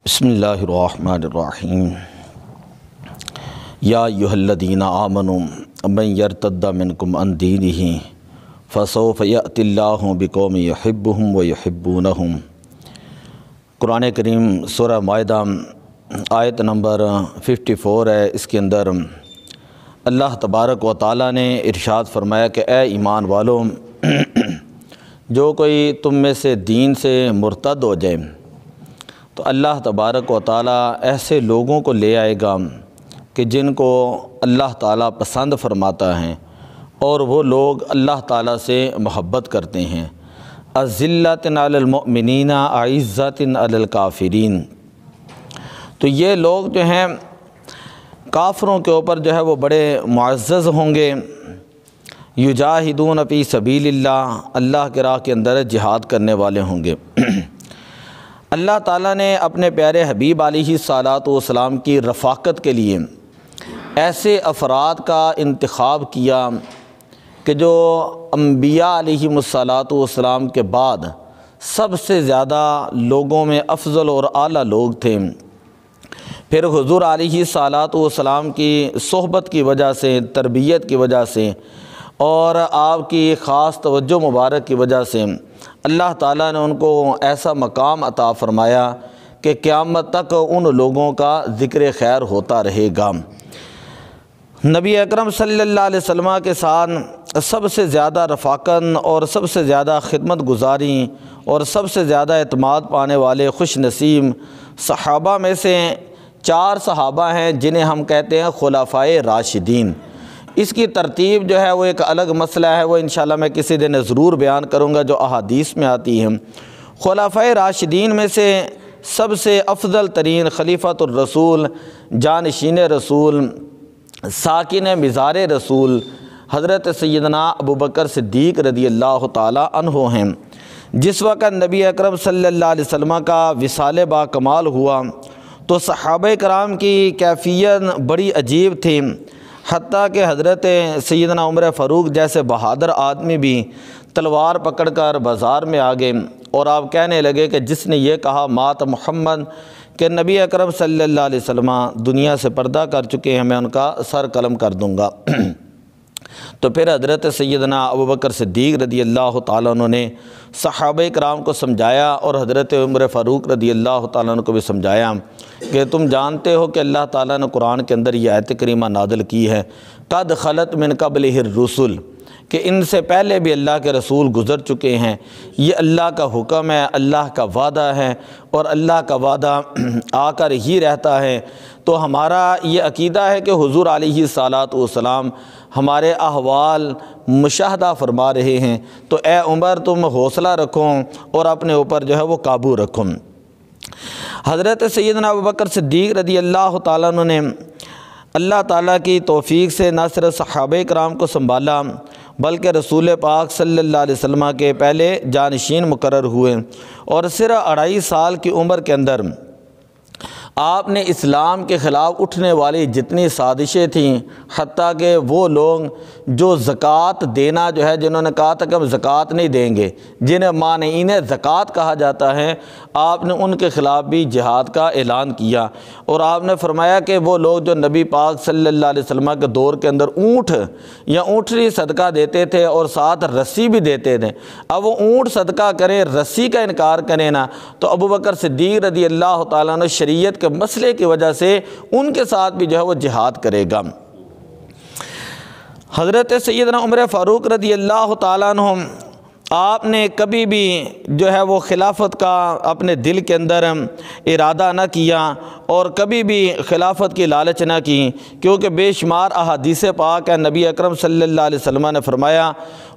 بسم اللہ الرحمن الرحیم یا ایھا الذین آمنوا من یرتد منکم عن دینہ فسوف یأتی اللہ بقوم یحبہم ویحبونہم۔ قرآن کریم سورہ مائدہ آیت نمبر 54 ہے۔ اس کے اندر اللہ تبارک و تعالیٰ نے ارشاد فرمایا کہ اے ایمان والو، جو کوئی تم میں سے دین سے مرتد ہو جائے تو اللہ تبارک و تعالیٰ ایسے لوگوں کو لے آئے گا کہ جن کو اللہ تعالیٰ پسند فرماتا ہے اور وہ لوگ اللہ تعالیٰ سے محبت کرتے ہیں۔ اذلۃ علی المؤمنین اعزۃ علی الکافرین۔ تو یہ لوگ جو ہیں کافروں کے اوپر جو ہے وہ بڑے معزز ہوں گے۔ یجاہدون فی سبیل اللہ، اللہ کے راہ کے اندر جہاد کرنے والے ہوں گے۔ اللہ تعالیٰ نے اپنے پیارے حبیب علیہ الصلاۃ والسلام کی رفاقت کے لیے ایسے افراد کا انتخاب کیا کہ جو انبیاء علیہم الصلاۃ والسلام کے بعد سب سے زیادہ لوگوں میں افضل اور اعلیٰ لوگ تھے۔ پھر حضور علیہ الصلاۃ والسلام کی صحبت کی وجہ سے، تربیت کی وجہ سے اور آپ کی خاص توجہ مبارک کی وجہ سے اللہ تعالیٰ نے ان کو ایسا مقام عطا فرمایا کہ قیامت تک ان لوگوں کا ذکر خیر ہوتا رہے گا۔ نبی اکرم صلی اللہ علیہ وسلم کے ساتھ سب سے زیادہ رفاقت اور سب سے زیادہ خدمت گزاری اور سب سے زیادہ اعتماد پانے والے خوش نصیب صحابہ میں سے 4 صحابہ ہیں جنہیں ہم کہتے ہیں خلفائے راشدین۔ اس کی ترتیب جو ہے وہ ایک الگ مسئلہ ہے، وہ انشاءاللہ میں کسی دن ضرور بیان کروں گا جو احادیث میں آتی ہیں۔ خلفائے راشدین میں سے سب سے افضل ترین خلیفۃ الرسول، جانشین رسول، ساکن مزار رسول حضرت سیدنا ابوبکر صدیق رضی اللہ تعالی عنہ ہیں۔ جس وقت نبی اکرم صلی اللہ علیہ وسلم کا وصال با کمال ہوا تو صحابہ کرام کی کیفیت بڑی عجیب تھی، حتیٰ کہ حضرت سیدنا عمر فاروق جیسے بہادر آدمی بھی تلوار پکڑ کر بازار میں آ گئے اور آپ کہنے لگے کہ جس نے یہ کہا مات محمد کہ نبی اکرم صلی اللہ علیہ وسلم دنیا سے پردہ کر چکے ہیں، میں ان کا سر قلم کر دوں گا۔ تو پھر حضرت سیدنا ابوبکر صدیق رضی اللہ تعالیٰ عنہ نے صحابہ کرام کو سمجھایا اور حضرت عمر فاروق رضی اللہ تعالیٰ عنہ کو بھی سمجھایا کہ تم جانتے ہو کہ اللہ تعالیٰ نے قرآن کے اندر یہ آیت کریمہ نازل کی ہے، قد خلت من قبلہ الرسل، کہ ان سے پہلے بھی اللہ کے رسول گزر چکے ہیں۔ یہ اللہ کا حکم ہے، اللہ کا وعدہ ہے اور اللہ کا وعدہ آ کر ہی رہتا ہے۔ تو ہمارا یہ عقیدہ ہے کہ حضور علیہ الصلاۃ والسلام ہمارے احوال مشاہدہ فرما رہے ہیں، تو اے عمر تم حوصلہ رکھو اور اپنے اوپر جو ہے وہ قابو رکھو۔ حضرت سیدنا ابوبکر صدیق رضی اللہ تعالیٰ عنہ نے اللہ تعالیٰ کی توفیق سے نہ صرف صحابہ کرام کو سنبھالا بلکہ رسول پاک صلی اللہ علیہ وسلم کے پہلے جانشین مقرر ہوئے، اور صرف 2.5 سال کی عمر کے اندر آپ نے اسلام کے خلاف اٹھنے والی جتنی سازشیں تھیں، حتیٰ کہ وہ لوگ جو زکوٰۃ دینا جو ہے، جنہوں نے کہا تھا کہ ہم زکوٰۃ نہیں دیں گے، جنہیں مانعین زکوٰۃ کہا جاتا ہے، آپ نے ان کے خلاف بھی جہاد کا اعلان کیا۔ اور آپ نے فرمایا کہ وہ لوگ جو نبی پاک صلی اللہ علیہ وسلم کے دور کے اندر اونٹ یا اونٹنی صدقہ دیتے تھے اور ساتھ رسی بھی دیتے تھے، اب وہ اونٹ صدقہ کریں، رسی کا انکار کریں نا، تو ابوبکر صدیق رضی اللہ تعالیٰ عنہ شریعت کے مسئلے کی وجہ سے ان کے ساتھ بھی جو ہے وہ جہاد کرے گا۔ حضرت سیدنا عمر فاروق رضی اللہ تعالیٰ عنہ آپ نے کبھی بھی جو ہے وہ خلافت کا اپنے دل کے اندر ارادہ نہ کیا اور کبھی بھی خلافت کی لالچ نہ کی، کیونکہ بے شمار احادیث پاک ہے، نبی اکرم صلی اللہ علیہ وسلم نے فرمایا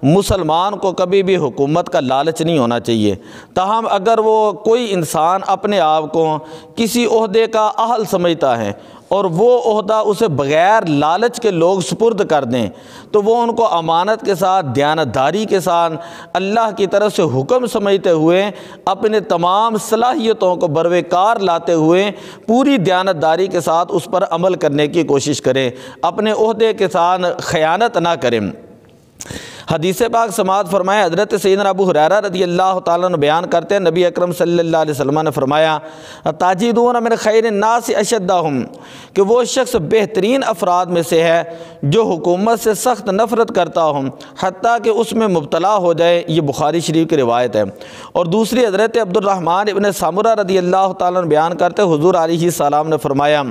مسلمان کو کبھی بھی حکومت کا لالچ نہیں ہونا چاہیے۔ تاہم اگر وہ کوئی انسان اپنے آپ کو کسی عہدے کا اہل سمجھتا ہے اور وہ عہدہ اسے بغیر لالچ کے لوگ سپرد کر دیں تو وہ ان کو امانت کے ساتھ، دیانتداری کے ساتھ، اللہ کی طرف سے حکم سمجھتے ہوئے اپنے تمام صلاحیتوں کو بروے کار لاتے ہوئے پوری دیانتداری کے ساتھ اس پر عمل کرنے کی کوشش کریں، اپنے عہدے کے ساتھ خیانت نہ کریں۔ حدیث پاک سماعت فرمائے، حضرت سیدنا ابو ہریرہ رضی اللہ تعالیٰ عنہ بیان کرتے ہیں، نبی اکرم صلی اللہ علیہ وسلم نے فرمایا تاجدون من خیر الناس اشدہم، کہ وہ شخص بہترین افراد میں سے ہے جو حکومت سے سخت نفرت کرتا ہوں حتیٰ کہ اس میں مبتلا ہو جائے۔ یہ بخاری شریف کی روایت ہے۔ اور دوسری حضرت عبد الرحمن ابن سامرہ رضی اللہ تعالیٰ عنہ بیان کرتے ہیں، حضور علیہ السلام نے فرمایا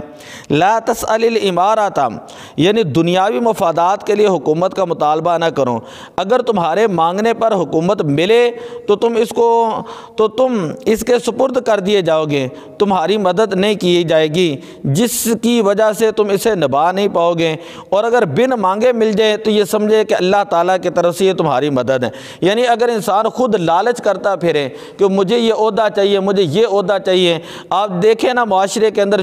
لا تسأل الامارۃ، یعنی دنیاوی مفادات کے لیے حکومت کا مطالبہ نہ کرو، اگر تمہارے مانگنے پر حکومت ملے تو تم اس کے سپرد کر دیے جاؤ گے، تمہاری مدد نہیں کی جائے گی جس کی وجہ سے تم اسے نبھا نہیں پاؤ گے، اور اگر بن مانگے مل جائے تو یہ سمجھے کہ اللہ تعالیٰ کی طرف سے یہ تمہاری مدد ہے۔ یعنی اگر انسان خود لالچ کرتا پھرے کہ مجھے یہ عہدہ چاہیے، مجھے یہ عہدہ چاہیے، آپ دیکھیں نا معاشرے کے اندر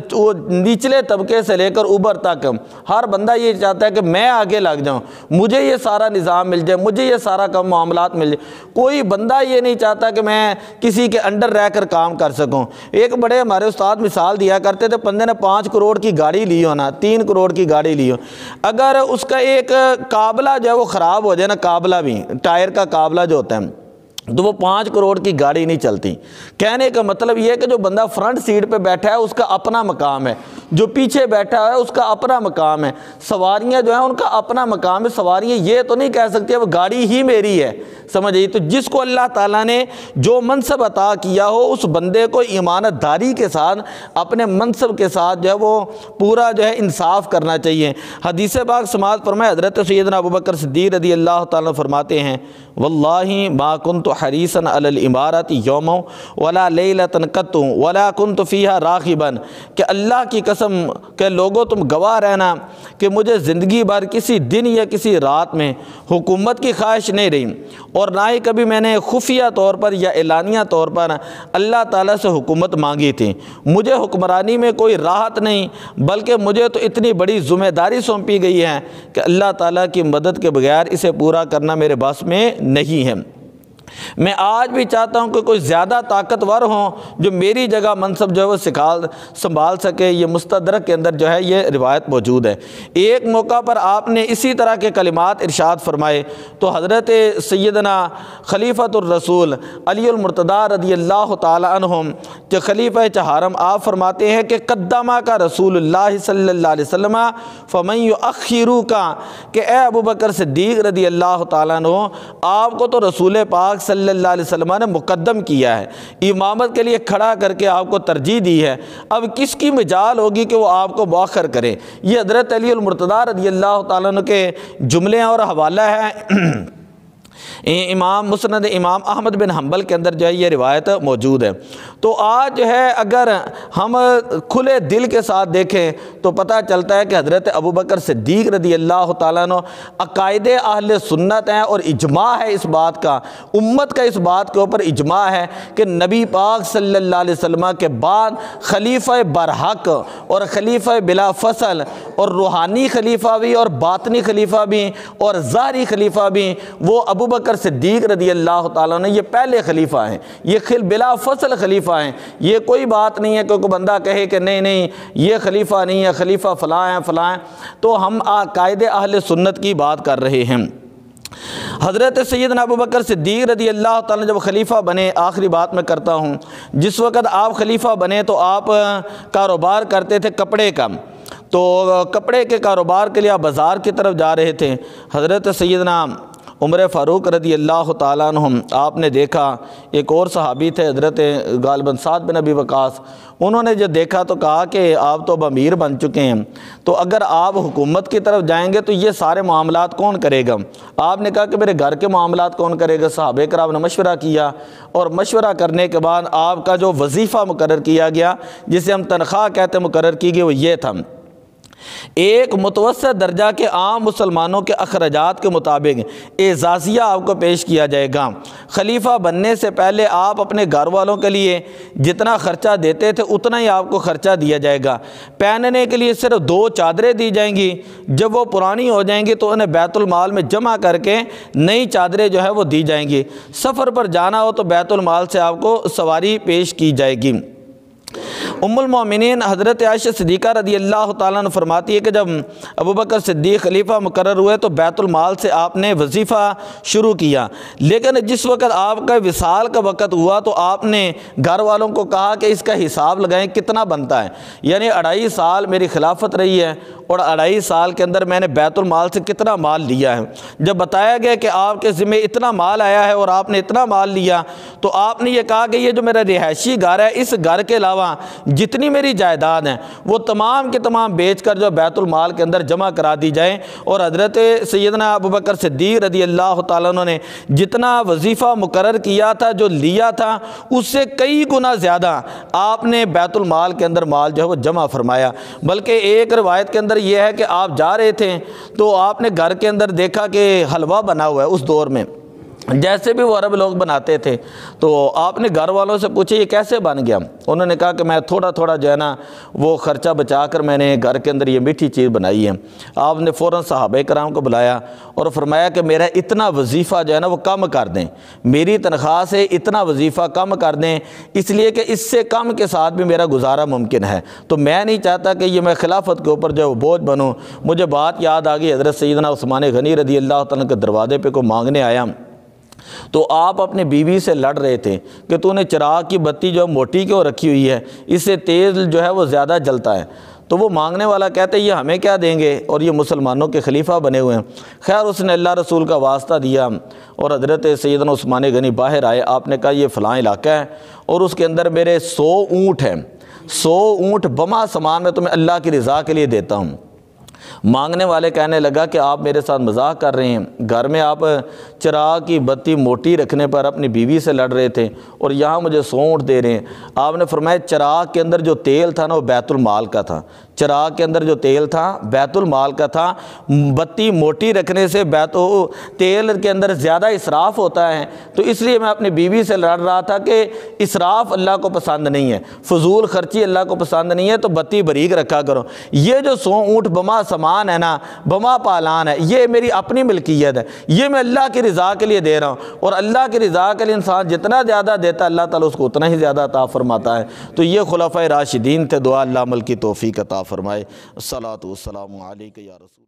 نچلے طبقے سے لے کر اوپر تک ہر بندہ یہ چاہتا ہے کہ میں آگے لگ جاؤں، مجھے یہ سارا نظام مل جائے، مجھے یہ سارا کام معاملات مل جائے۔ کوئی بندہ یہ نہیں چاہتا کہ میں کسی کے انڈر رہ کر کام کر سکوں۔ ایک بڑے ہمارے استاد مثال دیا کرتے تھے، بندے نے 5 کروڑ کی گاڑی لی ہو نا، 3 کروڑ کی گاڑی لی ہو، اگر اس کا ایک قابلہ جو ہے وہ خراب ہو جائے نا، قابلہ بھی ٹائر کا قابلہ جو ہوتا ہے، تو وہ 5 کروڑ کی گاڑی نہیں چلتی۔ کہنے کا مطلب یہ ہے کہ جو بندہ فرنٹ سیٹ پہ بیٹھا ہے اس کا اپنا مقام ہے، جو پیچھے بیٹھا ہے اس کا اپنا مقام ہے، سواریاں جو ہیں ان کا اپنا مقام ہے۔ سواریاں یہ تو نہیں کہہ سکتے وہ گاڑی ہی میری ہے، سمجھئے۔ تو جس کو اللہ تعالیٰ نے جو منصب عطا کیا ہو اس بندے کو ایمانت داری کے ساتھ اپنے منصب کے ساتھ جو ہے وہ پورا جو ہے انصاف کرنا چاہیے۔ حدیث پاک سماعت فرمائے، حضرت سیدنا ابوبکر صدیق رضی اللہ تعالیٰ فرماتے ہیں واللہ ما کنت حریصا علی الامارۃ یوما ولا لیلۃ قط ولا کنت فیہا راغبا، کہ اللہ کی قسم کہ لوگوں تم گواہ رہنا کہ مجھے زندگی بھر کسی دن یا کسی رات میں حکومت کی خواہش نہیں رہی، اور نہ ہی کبھی میں نے خفیہ طور پر یا اعلانیہ طور پر اللہ تعالیٰ سے حکومت مانگی تھی۔ مجھے حکمرانی میں کوئی راحت نہیں، بلکہ مجھے تو اتنی بڑی ذمہ داری سونپی گئی ہے کہ اللہ تعالیٰ کی مدد کے بغیر اسے پورا کرنا میرے بس میں نہیں ہے۔ میں آج بھی چاہتا ہوں کہ کوئی زیادہ طاقتور ہوں جو میری جگہ منصب جو ہے وہ سنبھال سکے۔ یہ مستدرک کے اندر جو ہے یہ روایت موجود ہے۔ ایک موقع پر آپ نے اسی طرح کے کلمات ارشاد فرمائے تو حضرت سیدنا خلیفۃ الرسول علی المرتضیٰ رضی اللہ تعالی عنہم کہ خلیفہ چہارم، آپ فرماتے ہیں کہ قدمہ کا رسول اللہ صلی اللہ علیہ وسلم فمن یؤخرو کا، کہ اے ابوبکر صدیق رضی اللہ تعالیٰ عنہ، آپ کو تو رسول پاک صلی اللہ علیہ وسلم نے مقدم کیا ہے، امامت کے لیے کھڑا کر کے آپ کو ترجیح دی ہے، اب کس کی مجال ہوگی کہ وہ آپ کو مؤخر کرے۔ یہ حضرت علی المرتضیٰ رضی اللہ تعالیٰ عنہ کے جملے اور حوالہ ہے۔ امام مسند امام احمد بن حنبل کے اندر جو ہے یہ روایت موجود ہے۔ تو آج جو ہے اگر ہم کھلے دل کے ساتھ دیکھیں تو پتہ چلتا ہے کہ حضرت ابوبکر صدیق رضی اللہ تعالیٰ عنہ عقائد اہل سنت ہیں، اور اجماع ہے اس بات کا، امت کا اس بات کے اوپر اجماع ہے کہ نبی پاک صلی اللہ علیہ وسلم کے بعد خلیفہ برحق اور خلیفہ بلا فصل، اور روحانی خلیفہ بھی اور باطنی خلیفہ بھی اور ظاہری خلیفہ بھی وہ ابوبکر صدیق رضی اللہ تعالیٰ نے یہ پہلے خلیفہ ہیں، یہ بلا فصل خلیفہ ہیں۔ یہ کوئی بات نہیں ہے کہ کوئی بندہ کہے کہ نہیں یہ خلیفہ نہیں ہے، خلیفہ فلاں ہیں فلاں ہیں۔ تو ہم عقائد اہل سنت کی بات کر رہے ہیں۔ حضرت سیدنا ابوبکر صدیق رضی اللہ تعالیٰ جب خلیفہ بنے، آخری بات میں کرتا ہوں، جس وقت آپ خلیفہ بنے تو آپ کاروبار کرتے تھے کپڑے کا، تو کپڑے کے کاروبار کے لیے آپ بازار کی طرف جا رہے تھے۔ حضرت سیدنا عمر فاروق رضی اللہ تعالیٰ عنہ، آپ نے دیکھا ایک اور صحابی تھے حضرت غالباً سعد بن ابی وقاص، انہوں نے جو دیکھا تو کہا کہ آپ تو اب امیر بن چکے ہیں، تو اگر آپ حکومت کی طرف جائیں گے تو یہ سارے معاملات کون کرے گا؟ آپ نے کہا کہ میرے گھر کے معاملات کون کرے گا؟ صحابہ کرام نے مشورہ کیا، اور مشورہ کرنے کے بعد آپ کا جو وظیفہ مقرر کیا گیا، جسے ہم تنخواہ کہتے ہیں مقرر کی گئی، وہ یہ تھا، ایک متوسط درجہ کے عام مسلمانوں کے اخراجات کے مطابق اعزازیہ آپ کو پیش کیا جائے گا۔ خلیفہ بننے سے پہلے آپ اپنے گھر والوں کے لیے جتنا خرچہ دیتے تھے اتنا ہی آپ کو خرچہ دیا جائے گا۔ پہننے کے لیے صرف 2 چادریں دی جائیں گی، جب وہ پرانی ہو جائیں گی تو انہیں بیت المال میں جمع کر کے نئی چادریں جو ہے وہ دی جائیں گی۔ سفر پر جانا ہو تو بیت المال سے آپ کو سواری پیش کی جائے گی۔ ام المومنین حضرت عائشہ صدیقہ رضی اللہ تعالیٰ عنہ فرماتی ہے کہ جب ابوبکر صدیق خلیفہ مقرر ہوئے تو بیت المال سے آپ نے وظیفہ شروع کیا، لیکن جس وقت آپ کا وصال کا وقت ہوا تو آپ نے گھر والوں کو کہا کہ اس کا حساب لگائیں کتنا بنتا ہے، یعنی 2.5 سال میری خلافت رہی ہے اور 2.5 سال کے اندر میں نے بیت المال سے کتنا مال لیا ہے۔ جب بتایا گیا کہ آپ کے ذمہ اتنا مال آیا ہے اور آپ نے اتنا مال لیا تو آپ نے یہ کہا کہ یہ جو میرا رہائشی گھر ہے اس گھر کے علاوہ جتنی میری جائیداد ہیں وہ تمام کے تمام بیچ کر جو بیت المال کے اندر جمع کرا دی جائیں، اور حضرت سیدنا ابوبکر صدیق رضی اللہ تعالیٰ عنہ نے جتنا وظیفہ مقرر کیا تھا، جو لیا تھا، اس سے کئی گنا زیادہ آپ نے بیت المال کے اندر مال جو ہے وہ جمع فرمایا۔ بلکہ ایک روایت کے اندر یہ ہے کہ آپ جا رہے تھے تو آپ نے گھر کے اندر دیکھا کہ حلوہ بنا ہوا ہے، اس دور میں جیسے بھی وہ عرب لوگ بناتے تھے، تو آپ نے گھر والوں سے پوچھا یہ کیسے بن گیا؟ انہوں نے کہا کہ میں تھوڑا تھوڑا جو ہے نا وہ خرچہ بچا کر میں نے گھر کے اندر یہ میٹھی چیز بنائی ہے۔ آپ نے فوراً صحابہ کرام کو بلایا اور فرمایا کہ میرا اتنا وظیفہ جو ہے نا وہ کم کر دیں، میری تنخواہ سے اتنا وظیفہ کم کر دیں، اس لیے کہ اس سے کم کے ساتھ بھی میرا گزارا ممکن ہے، تو میں نہیں چاہتا کہ یہ میں خلافت کے اوپر جو بوجھ بنوں۔ مجھے بات یاد آ گئی، حضرت سیدنا عثمان غنی رضی اللہ تعالیٰ کے دروازے پہ کوئی مانگنے آیا تو آپ اپنے بیوی سے لڑ رہے تھے کہ تو نے چراغ کی بتی جو موٹی کیوں رکھی ہوئی ہے، اس سے تیز جو ہے وہ زیادہ جلتا ہے۔ تو وہ مانگنے والا کہتے یہ ہمیں کیا دیں گے، اور یہ مسلمانوں کے خلیفہ بنے ہوئے ہیں۔ خیر اس نے اللہ رسول کا واسطہ دیا اور حضرت سیدنا عثمان غنی باہر آئے، آپ نے کہا یہ فلاں علاقہ ہے اور اس کے اندر میرے 100 اونٹ ہیں، 100 اونٹ بما سامان میں تمہیں اللہ کی رضا کے لیے دیتا ہوں۔ مانگنے والے کہنے لگا کہ آپ میرے ساتھ مذاق کر رہے ہیں، گھر میں آپ چراغ کی بتی موٹی رکھنے پر اپنی بیوی سے لڑ رہے تھے اور یہاں مجھے 100 اونٹ دے رہے ہیں۔ آپ نے فرمایا چراغ کے اندر جو تیل تھا نا وہ بیت المال کا تھا، چراغ کے اندر جو تیل تھا بیت المال کا تھا، بتی موٹی رکھنے سے تیل کے اندر زیادہ اسراف ہوتا ہے، تو اس لیے میں اپنی بیوی سے لڑ رہا تھا کہ اسراف اللہ کو پسند نہیں ہے، فضول خرچی اللہ کو پسند نہیں ہے، تو بتی باریک رکھا کرو۔ یہ جو 100 اونٹ بما سامان ہے نا، بما پالان ہے، یہ میری اپنی ملکیت ہے، یہ میں اللہ کی رضا کے لیے دے رہا ہوں، اور اللہ کی رضا کے لیے انسان جتنا زیادہ دیتا ہے اللہ تعالیٰ اس کو اتنا ہی زیادہ عطا فرماتا ہے۔ تو یہ خلفائے راشدین تھے، دعا اللہ عمل کی توفیق عطا فرمائے۔ الصلاۃ والسلام علیک یا رسول